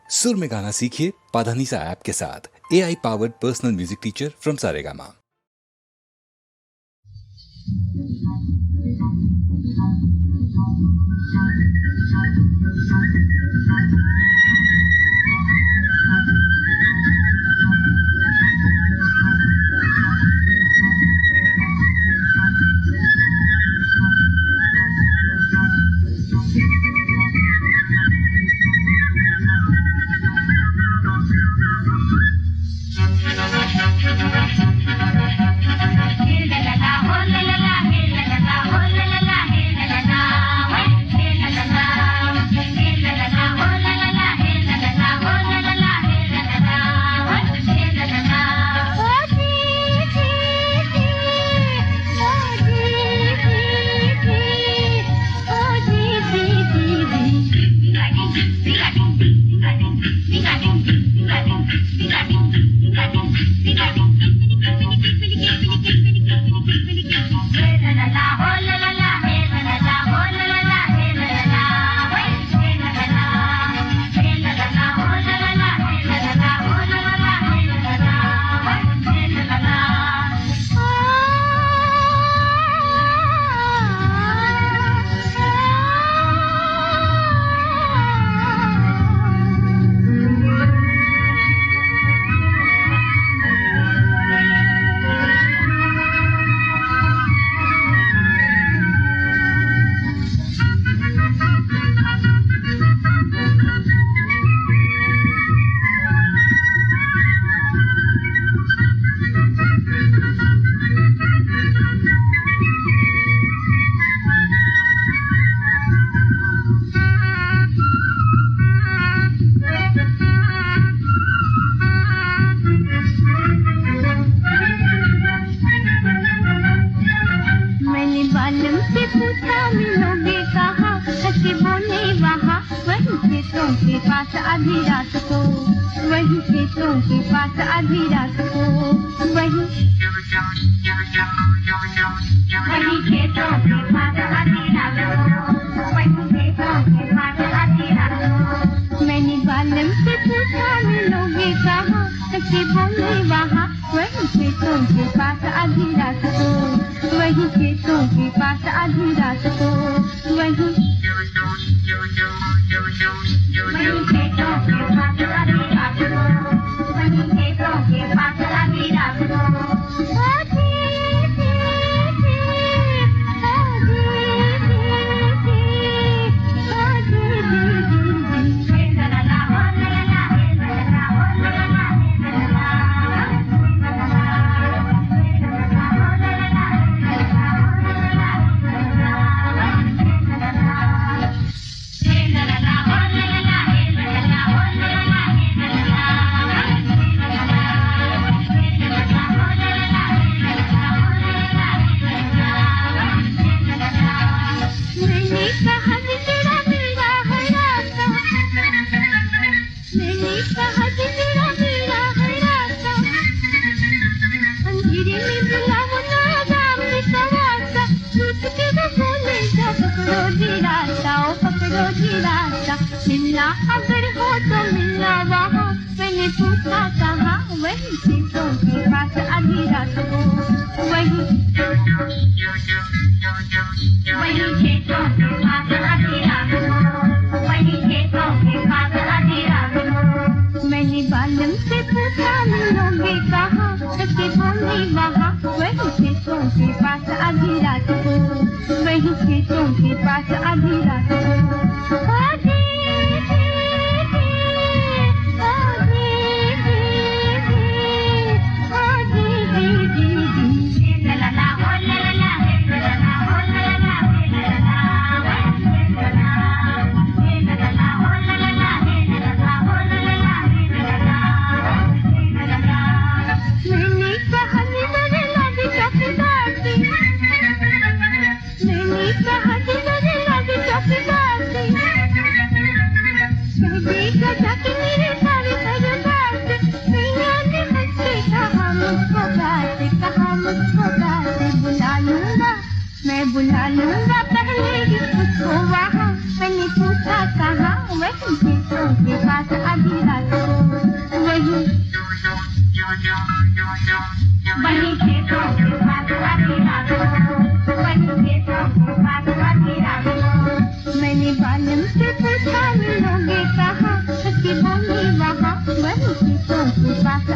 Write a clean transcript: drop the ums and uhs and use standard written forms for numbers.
सुर में गाना सीखिए पाधानीसा ऐप के साथ। AI powered personal music teacher from Saregama. आधी रात को वही खेतों के पास आधी रात को वही खेतों के पास आधी रात को वही खेतों के पास आधी रात को मैंने बालम से पूछा मिलोगे कहाँ कैसे बोले वहाँ वही खेतों के पास आधी रात को वही खेतों के पास आधी रात को वही खेतों के पास आधी रात को वही खेतों के पास आधी रात को मिलना अगर हो तो मिलना वहाँ मैंने पूछा कहाँ वही खेतों के पास आधी रात को वही खेतों के पास आधी रात को वही खेतों के पास आधी रात को मैंने बालम से पूछा मिलोगे कहाँ कैसे बोले वहाँ वही खेतों के पास आधी रात को वही खेतों के पास आधी रात को बुला लूंगा पहले ही उसको वहाँ मैंने पूछा कहाँ वही खेतों के पास आधी रात को वही खेतों के पास आधी रात को वही खेतों के पास आधी रात को मैंने बालम से पूछा मिलोगे कहाँ कि बोली वहाँ वही खेतों के पास